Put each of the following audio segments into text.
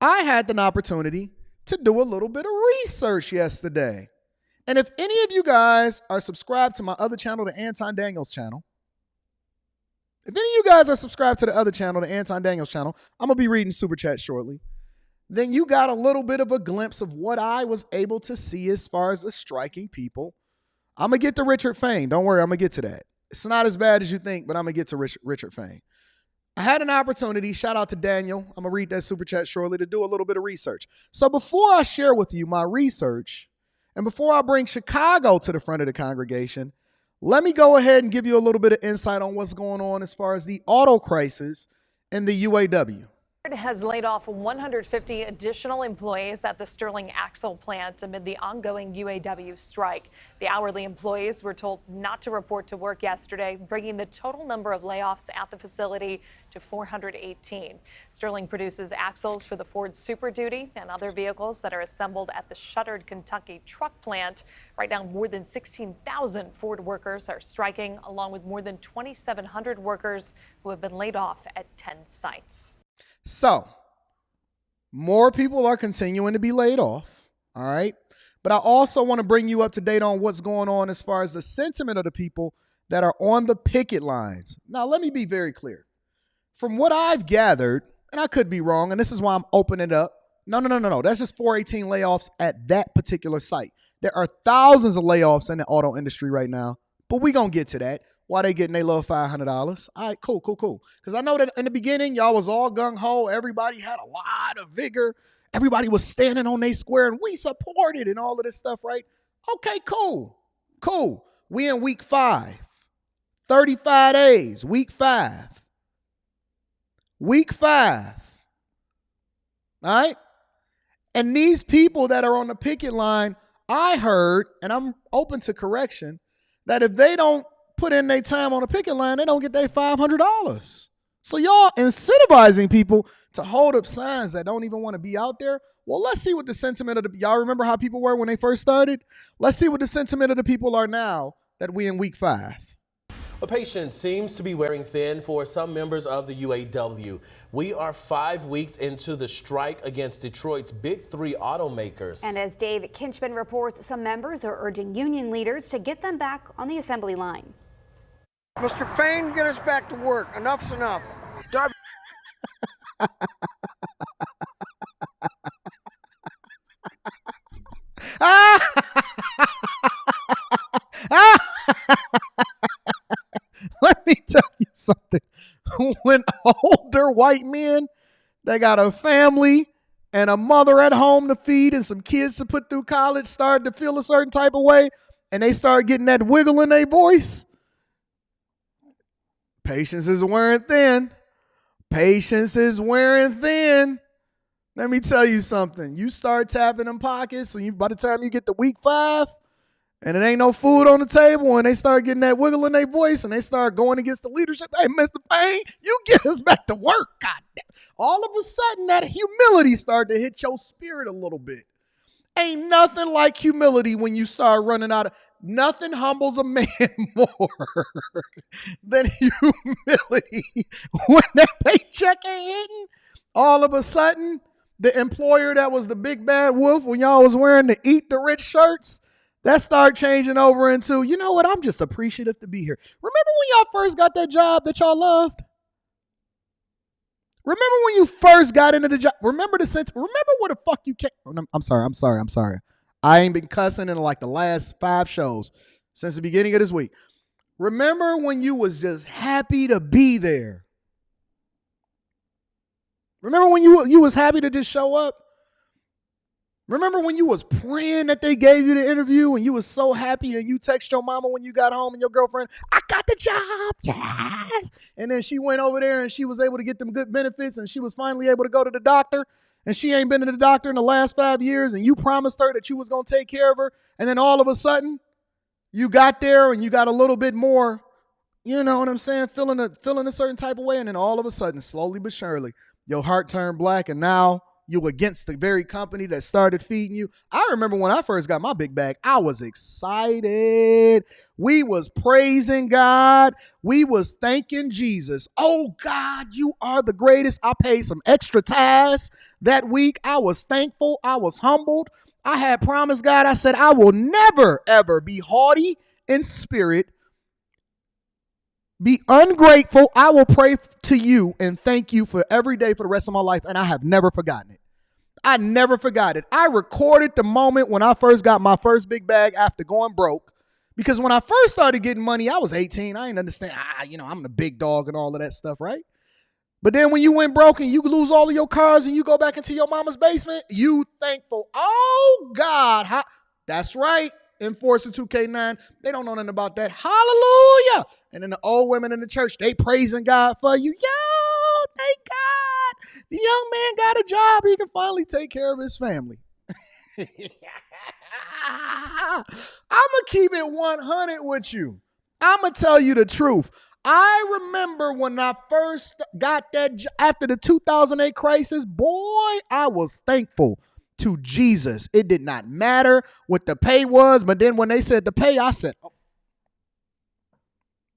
I had an opportunity to do a little bit of research yesterday. And if any of you guys are subscribed to my other channel, the Anton Daniels channel, if any of you guys are subscribed to the other channel, the Anton Daniels channel, I'm going to be reading Super Chat shortly. Then you got a little bit of a glimpse of what I was able to see as far as the striking people. I'm going to get to Richard Fain. Don't worry, I'm going to get to that. It's not as bad as you think, but I'm going to get to Richard Fain. I had an opportunity, shout out to Daniel, I'm going to read that Super Chat shortly, to do a little bit of research. So before I share with you my research, and before I bring Chicago to the front of the congregation, let me go ahead and give you a little bit of insight on what's going on as far as the auto crisis in the UAW. Has laid off 150 additional employees at the Sterling Axle plant amid the ongoing UAW strike. The hourly employees were told not to report to work yesterday, bringing the total number of layoffs at the facility to 418. Sterling produces axles for the Ford Super Duty and other vehicles that are assembled at the shuttered Kentucky truck plant. Right now, more than 16,000 Ford workers are striking, along with more than 2,700 workers who have been laid off at 10 sites. So, more people are continuing to be laid off, all right? But I also want to bring you up to date on what's going on as far as the sentiment of the people that are on the picket lines. Now, let me be very clear. From what I've gathered, and I could be wrong, and this is why I'm opening it up. No. That's just 418 layoffs at that particular site. There are thousands of layoffs in the auto industry right now, but we're going to get to that. Why they getting their little $500? All right, cool. Because I know that in the beginning, y'all was all gung-ho. Everybody had a lot of vigor. Everybody was standing on their square, and we supported and all of this stuff, right? Okay, cool. We in week 5. 35 days, week 5. Week 5. All right? And these people that are on the picket line, I heard, and I'm open to correction, that if they don't put in their time on a picket line, they don't get their $500. So y'all incentivizing people to hold up signs that don't even want to be out there. Well, let's see what the sentiment of y'all remember how people were when they first started? Let's see what the sentiment of the people are now that we in week 5. A patient seems to be wearing thin for some members of the UAW. We are 5 weeks into the strike against Detroit's big 3 automakers. And as Dave Kinchman reports, some members are urging union leaders to get them back on the assembly line. Mr. Fain, get us back to work. Enough's enough. Let me tell you something. When older white men that got a family and a mother at home to feed and some kids to put through college start to feel a certain type of way, and they start getting that wiggle in their voice, patience is wearing thin. Patience is wearing thin. Let me tell you something. You start tapping them pockets, so by the time you get to week 5, and it ain't no food on the table, and they start getting that wiggle in their voice, and they start going against the leadership. Hey, Mr. Fain, you get us back to work. God damn. All of a sudden, that humility started to hit your spirit a little bit. Ain't nothing like humility when you start running out of. Nothing humbles a man more than humility. When that paycheck ain't hitting, all of a sudden, the employer that was the big bad wolf when y'all was wearing the Eat the Rich shirts, that started changing over into, you know what, I'm just appreciative to be here. Remember when y'all first got that job that y'all loved? Remember when you first got into the job? Remember where the fuck you came? I'm sorry. I ain't been cussing in like the last 5 shows since the beginning of this week. Remember when you was just happy to be there? Remember when you was happy to just show up? Remember when you was praying that they gave you the interview and you was so happy and you text your mama when you got home and your girlfriend, I got the job, yes. And then she went over there and she was able to get them good benefits and she was finally able to go to the doctor and she ain't been to the doctor in the last 5 years and you promised her that you was going to take care of her. And then all of a sudden you got there and you got a little bit more, you know what I'm saying, feeling a certain type of way. And then all of a sudden, slowly but surely, your heart turned black and now you against the very company that started feeding you. I remember when I first got my big bag, I was excited. We was praising God. We was thanking Jesus. Oh God, you are the greatest. I paid some extra tithes that week. I was thankful. I was humbled. I had promised God. I said, I will never, ever be haughty in spirit, be ungrateful. I will pray to you and thank you for every day for the rest of my life. And I have never forgotten it. I never forgot it. I recorded the moment when I first got my first big bag after going broke. Because when I first started getting money, I was 18. I didn't understand, I'm the big dog and all of that stuff, right? But then when you went broke and you lose all of your cars and you go back into your mama's basement, you thankful. Oh, God. That's right. Enforcer 2K9. They don't know nothing about that. Hallelujah. And then the old women in the church, they praising God for you. Yo, thank God. The young man got a job. He can finally take care of his family. I'm going to keep it 100 with you. I'm going to tell you the truth. I remember when I first got that after the 2008 crisis, boy, I was thankful to Jesus. It did not matter what the pay was, but then when they said the pay, I said, oh,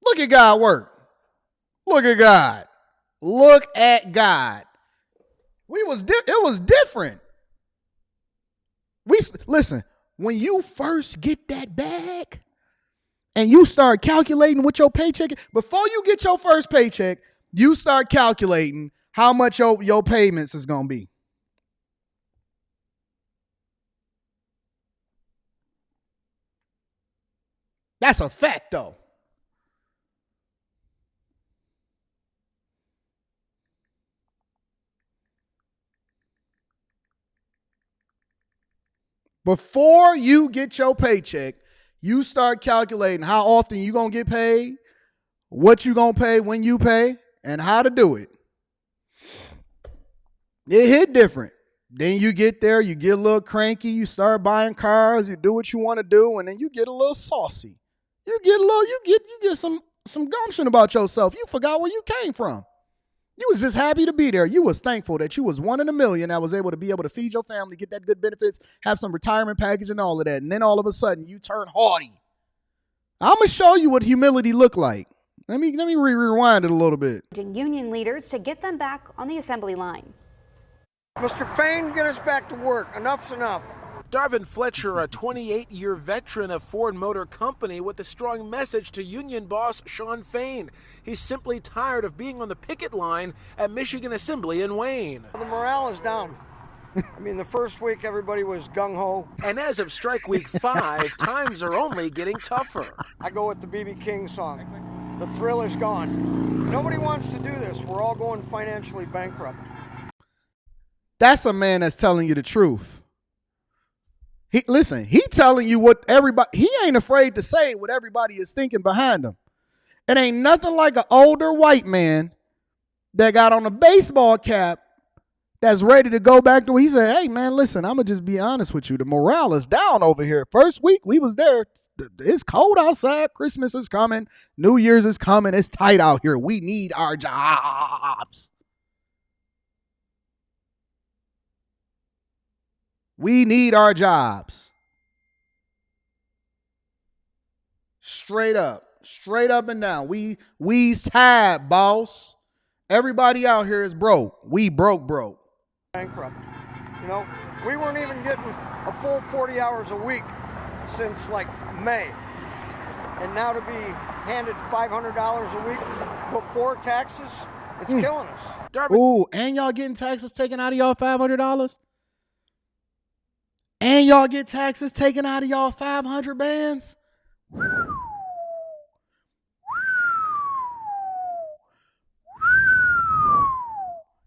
look at God work. Look at God. Look at God. It was different. Listen, when you first get that bag and you start calculating what your paycheck is, before you get your first paycheck, you start calculating how much your payments is going to be. That's a fact, though. Before you get your paycheck, you start calculating how often you going to get paid, what you going to pay when you pay, and how to do it. It hit different. Then you get there, you get a little cranky, you start buying cars, you do what you want to do, and then you get a little saucy. You get some gumption about yourself. You forgot where you came from. You was just happy to be there. You was thankful that you was one in a million that was able to be able to feed your family, get that good benefits, have some retirement package and all of that. And then all of a sudden you turn haughty. I'm going to show you what humility look like. Let me rewind it a little bit. Union leaders to get them back on the assembly line. Mr. Fain, get us back to work. Enough's enough. Darvin Fletcher, a 28-year veteran of Ford Motor Company, with a strong message to union boss Shawn Fain. He's simply tired of being on the picket line at Michigan Assembly in Wayne. The morale is down. I mean, the first week everybody was gung-ho. And as of strike week 5, times are only getting tougher. I go with the B.B. King song. The thrill is gone. Nobody wants to do this. We're all going financially bankrupt. That's a man that's telling you the truth. He telling you what everybody, he ain't afraid to say what everybody is thinking behind him. It ain't nothing like an older white man that got on a baseball cap that's ready to go back to where he said, hey man, listen, I'm gonna just be honest with you. The morale is down over here. First week we was there. It's cold outside. Christmas is coming. New Year's is coming. It's tight out here. We need our jobs. We need our jobs. Straight up and down. We's tired, boss. Everybody out here is broke. We broke. Bankrupt. You know, we weren't even getting a full 40 hours a week since like May. And now to be handed $500 a week before taxes, it's killing us. Ooh, and y'all getting taxes taken out of y'all $500? And y'all get taxes taken out of y'all 500 bands?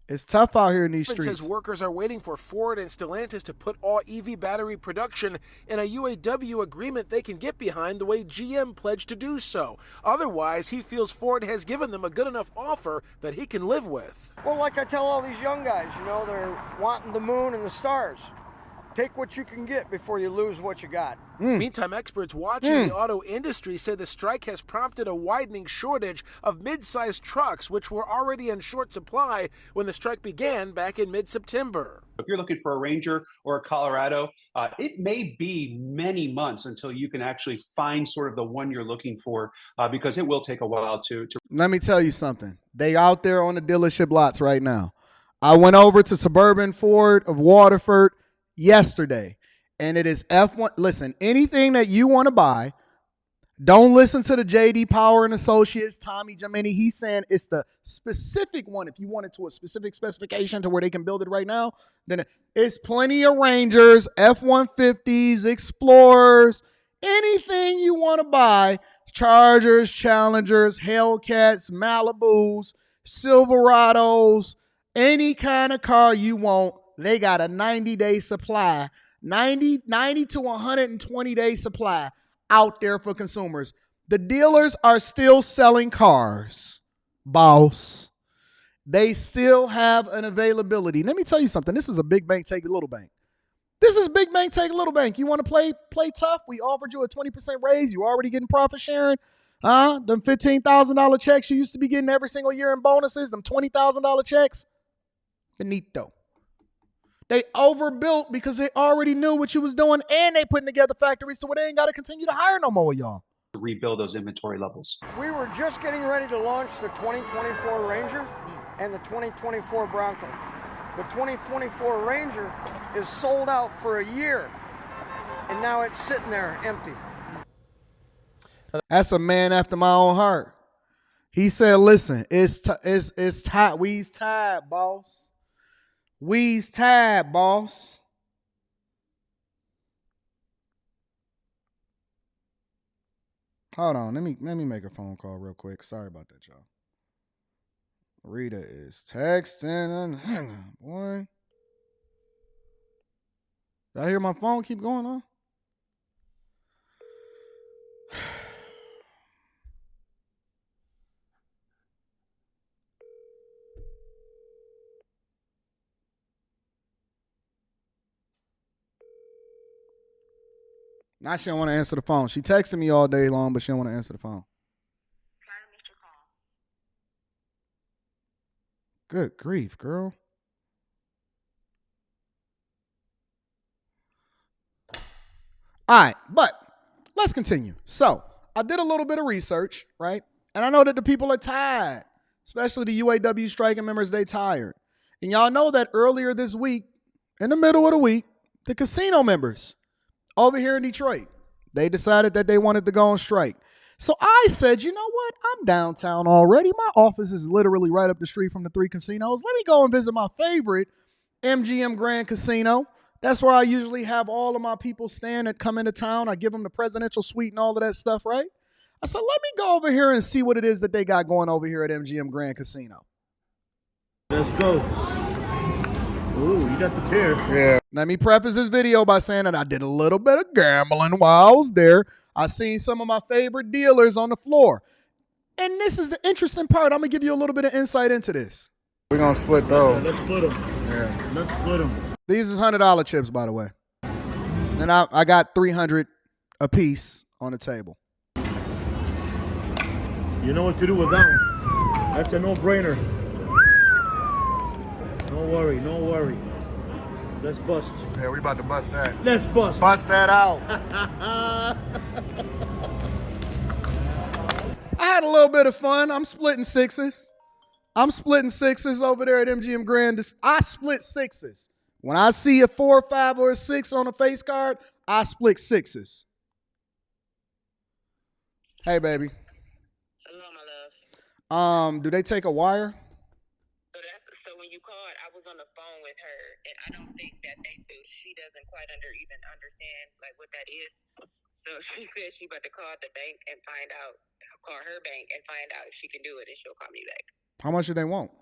It's tough out here in these streets. Says workers are waiting for Ford and Stellantis to put all EV battery production in a UAW agreement they can get behind the way GM pledged to do so. Otherwise, he feels Ford has given them a good enough offer that he can live with. Well, like I tell all these young guys, you know, they're wanting the moon and the stars. take what you can get before you lose what you got. Meantime, experts watching the auto industry say the strike has prompted a widening shortage of mid-sized trucks, which were already in short supply when the strike began back in mid-September. If you're looking for a Ranger or a Colorado, it may be many months until you can actually find sort of the one you're looking for, because it will take a while to. Let me tell you something. They out there on the dealership lots right now. I went over to Suburban Ford of Waterford yesterday, and it is F1. Listen, anything that you want to buy, don't listen to the J.D. Power and Associates, Tommy Gemini. He's saying it's the specific one. If you want it to a specific specification to where they can build it right now, then it's plenty of Rangers, F-150s, Explorers, anything you want to buy, Chargers, Challengers, Hellcats, Malibus, Silverados, any kind of car you want, they got a 90-day supply, 90 to 120-day supply out there for consumers. The dealers are still selling cars, boss. They still have an availability. Let me tell you something. This is a big bank take a little bank. This is big bank take a little bank. You want to play tough? We offered you a 20% raise. You already getting profit sharing. Them $15,000 checks you used to be getting every single year in bonuses, them $20,000 checks. Benito. They overbuilt because they already knew what you was doing, and they putting together factories to where they ain't got to continue to hire no more, y'all. To rebuild those inventory levels. We were just getting ready to launch the 2024 Ranger and the 2024 Bronco. The 2024 Ranger is sold out for a year, and now it's sitting there empty. That's a man after my own heart. He said, listen, it's tied. We's tied, boss. We's tied, boss. Hold on. Let me make a phone call real quick. Sorry about that, y'all. Rita is texting. Hang on, boy. Y'all hear my phone keep going on? Now she don't want to answer the phone. She texted me all day long, but she don't want to answer the phone. Good grief, girl. All right, but let's continue. So I did a little bit of research, right? And I know that the people are tired, especially the UAW striking members, they tired. And y'all know that earlier this week, in the middle of the week, the casino members over here in Detroit, they decided that they wanted to go on strike. So I said, you know what? I'm downtown already. My office is literally right up the street from the 3 casinos. Let me go and visit my favorite MGM Grand Casino. That's where I usually have all of my people staying that come into town. I give them the presidential suite and all of that stuff, right? I said, let me go over here and see what it is that they got going over here at MGM Grand Casino. Let's go. Ooh, you got the pair. Yeah. Let me preface this video by saying that I did a little bit of gambling while I was there. I seen some of my favorite dealers on the floor. And this is the interesting part. I'm going to give you a little bit of insight into this. We're going to split those. Let's split them. Yeah. Let's split them. These is $100 chips, by the way. And I got 300 a piece on the table. You know what to do with that one. That's a no-brainer. No worry, no worry. Let's bust. Yeah, we about to bust that. Let's bust. Bust that out. I had a little bit of fun. I'm splitting sixes. Over there at MGM Grand. I split sixes. When I see a 4, 5, or a 6 on a face card, I split sixes. Hey, baby. Hello, my love. Do they take a wire? So when you called, I was on the phone with her, and I don't think that they do. She doesn't quite even understand like what that is. So she said she about to call the bank and call her bank and find out if she can do it, and she'll call me back. How much do they want?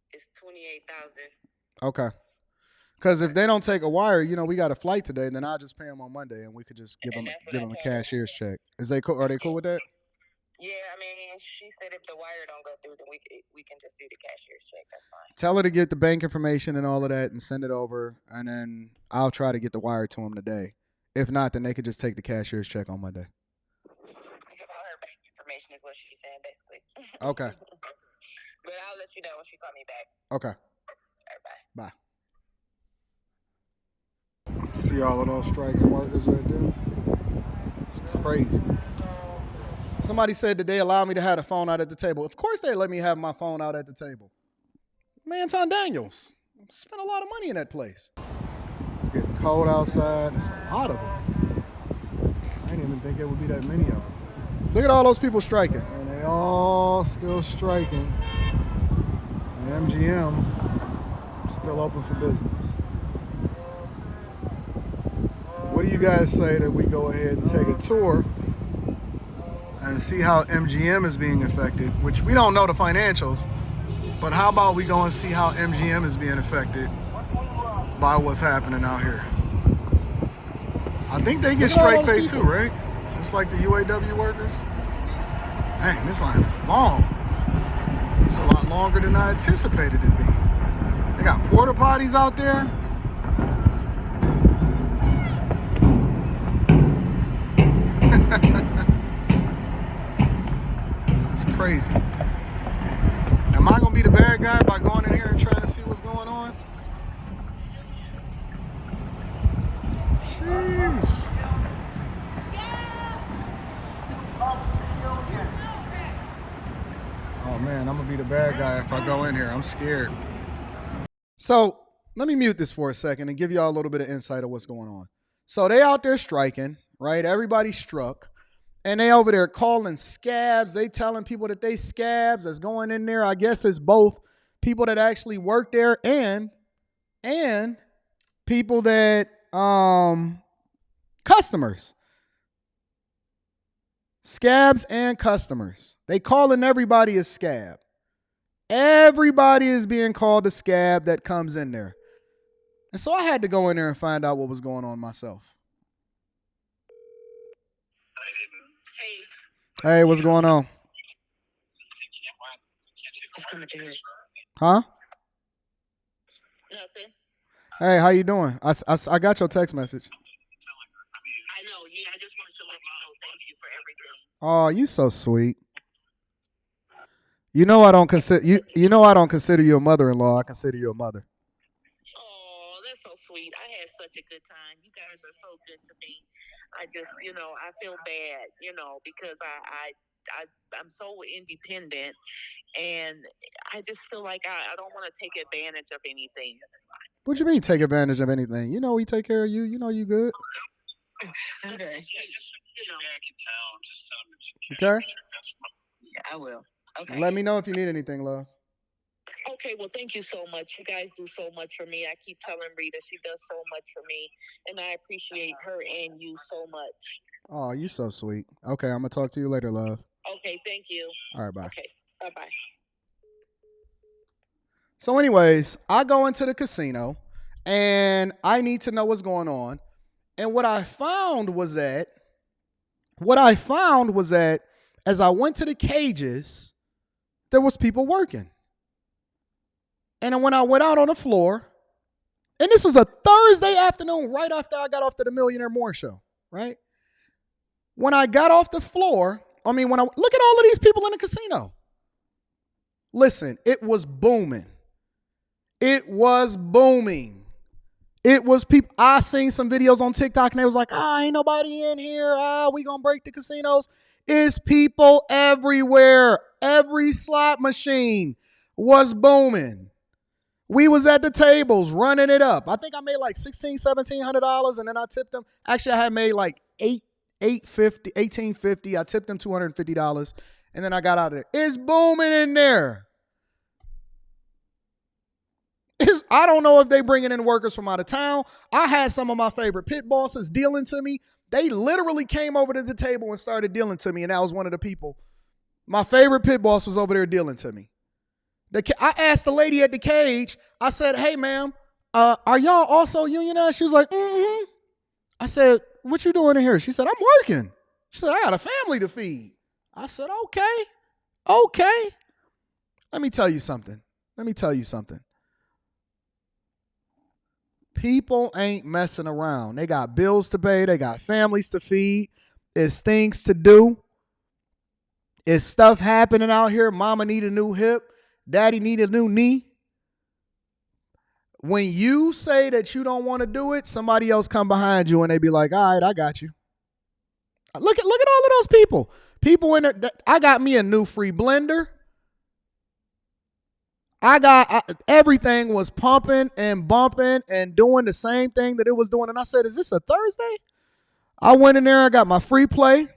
It's $28,000. Okay. Because if they don't take a wire, we got a flight today, then I'll just pay them on Monday, and we could just give them a cashier's check. Are they cool with that? Yeah, I mean, she said if the wire don't go through, then we can just do the cashier's check. That's fine. Tell her to get the bank information and all of that and send it over, and then I'll try to get the wire to him today. If not, then they could just take the cashier's check on Monday. Give all her bank information is what she's saying, basically. Okay. But I'll let you know when she call me back. Okay. All right, bye. Bye. See all of those striking workers right there? It's crazy. Somebody said that they allowed me to have the phone out at the table. Of course they let me have my phone out at the table. Man, Anton Daniels. Spent a lot of money in that place. It's getting cold outside. It's a lot of them. I didn't even think it would be that many of them. Look at all those people striking. And they all still striking. And MGM still open for business. What do you guys say that we go ahead and take a tour and see how MGM is being affected, which we don't know the financials, but how about we go and see how MGM is being affected by what's happening out here? I think they get strike pay too, right? Just like the UAW workers. Dang, this line is long. It's a lot longer than I anticipated it being. They got porta potties out there. This is crazy. Am I gonna be the bad guy by going in here and trying to see what's going on? Sheesh. Oh man, I'm gonna be the bad guy if I go in here. I'm scared. So let me mute this for a second and give y'all a little bit of insight of what's going on. So they out there striking, right? Everybody struck. And they over there calling scabs. They telling people that they scabs that's going in there. I guess it's both people that actually work there and people that customers. Scabs and customers. They calling everybody a scab. Everybody is being called a scab that comes in there. And so I had to go in there and find out what was going on myself. Hey, what's going on? Huh? Nothing. Hey, how you doing? I got your text message. I know. Yeah, I just wanted to let you know. Thank you for everything. Oh, you so sweet. You know I don't consider I don't consider you a mother-in-law. I consider you a mother. Oh, that's so sweet. I had such a good time. You guys are so good to me. I just, I feel bad, because I'm so independent, and I just feel like I don't want to take advantage of anything. What you mean take advantage of anything? You know we take care of you. You know you good. Okay. Okay? Yeah, I will. Okay. Let me know if you need anything, love. Okay, well, thank you so much. You guys do so much for me. I keep telling Rita she does so much for me, and I appreciate her and you so much. Oh, you so sweet. Okay, I'm going to talk to you later, love. Okay, thank you. All right, bye. Okay, bye-bye. So anyways, I go into the casino, and I need to know what's going on. And what I found was that as I went to the cages, there was people working. And then when I went out on the floor, and this was a Thursday afternoon, right after I got off to the Millionaire More show, right? When I got off the floor, look at all of these people in the casino. Listen, it was booming. It was booming. It was people. I seen some videos on TikTok and they was like, ain't nobody in here. We gonna break the casinos. It's people everywhere. Every slot machine was booming. We was at the tables running it up. I think I made like $1,600, $1,700, and then I tipped them. Actually, I had made like $1,850. I tipped them $250, and then I got out of there. It's booming in there. I don't know if they bringing in workers from out of town. I had some of my favorite pit bosses dealing to me. They literally came over to the table and started dealing to me, and that was one of the people. My favorite pit boss was over there dealing to me. I asked the lady at the cage, I said, hey, ma'am, are y'all also unionized? She was like, mm-hmm. I said, what you doing in here? She said, I'm working. She said, I got a family to feed. I said, okay. Let me tell you something. People ain't messing around. They got bills to pay. They got families to feed. It's things to do. It's stuff happening out here. Mama need a new hip. Daddy need a new knee. When you say that you don't want to do it, somebody else come behind you and they be like, all right, I got you. Look at all of those people. People in there. I got me a new free blender. Everything was pumping and bumping and doing the same thing that it was doing. And I said, is this a Thursday? I went in there, I got my free play,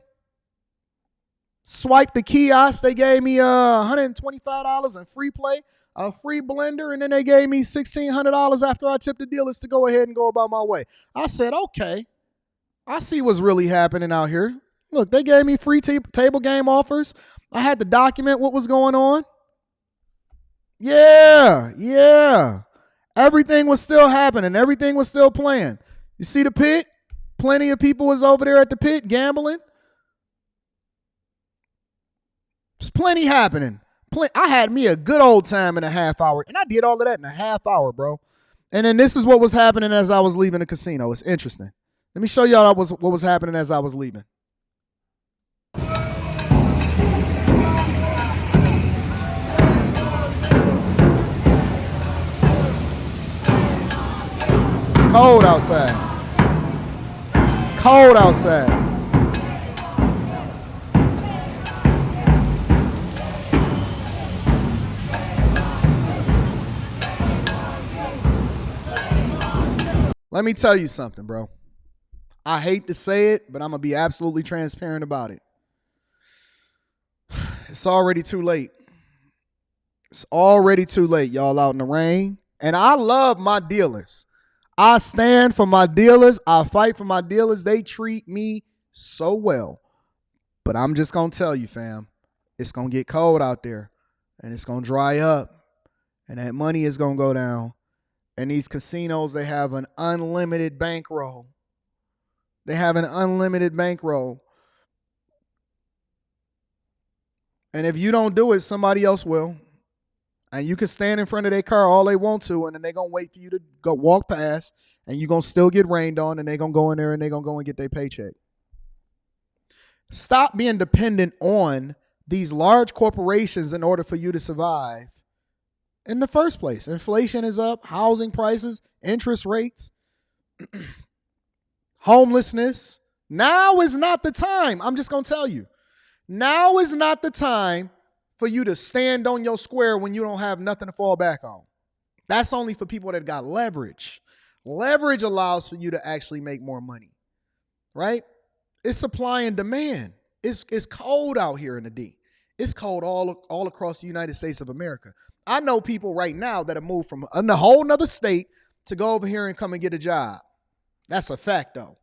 swiped the kiosk. They gave me $125 in free play, a free blender, and then they gave me $1,600 after I tipped the dealers to go ahead and go about my way. I said, okay, I see what's really happening out here. Look, they gave me free table game offers. I had to document what was going on. Yeah. Everything was still happening. Everything was still playing. You see the pit? Plenty of people was over there at the pit gambling. There's plenty happening. I had me a good old time in a half hour. And I did all of that in a half hour, bro. And then this is what was happening as I was leaving the casino. It's interesting. Let me show y'all what was happening as I was leaving. Cold outside. It's cold outside. Let me tell you something, bro. I hate to say it, but I'm going to be absolutely transparent about it. It's already too late. It's already too late, y'all out in the rain. And I love my dealers. I stand for my dealers. I fight for my dealers. They treat me so well. But I'm just going to tell you, fam, it's going to get cold out there. And it's going to dry up. And that money is going to go down. And these casinos, they have an unlimited bankroll. And if you don't do it, somebody else will. And you can stand in front of their car all they want to, and then they're going to wait for you to go walk past, and you're going to still get rained on, and they're going to go in there and they're going to go and get their paycheck. Stop being dependent on these large corporations in order for you to survive in the first place. Inflation is up, housing prices, interest rates, homelessness. Now is not the time. I'm just going to tell you. Now is not the time for you to stand on your square when you don't have nothing to fall back on. That's only for people that got leverage. Leverage allows for you to actually make more money, right? It's supply and demand. It's cold out here in the D. It's cold all across the United States of America. I know people right now that have moved from a whole nother state to go over here and come and get a job. That's a fact, though.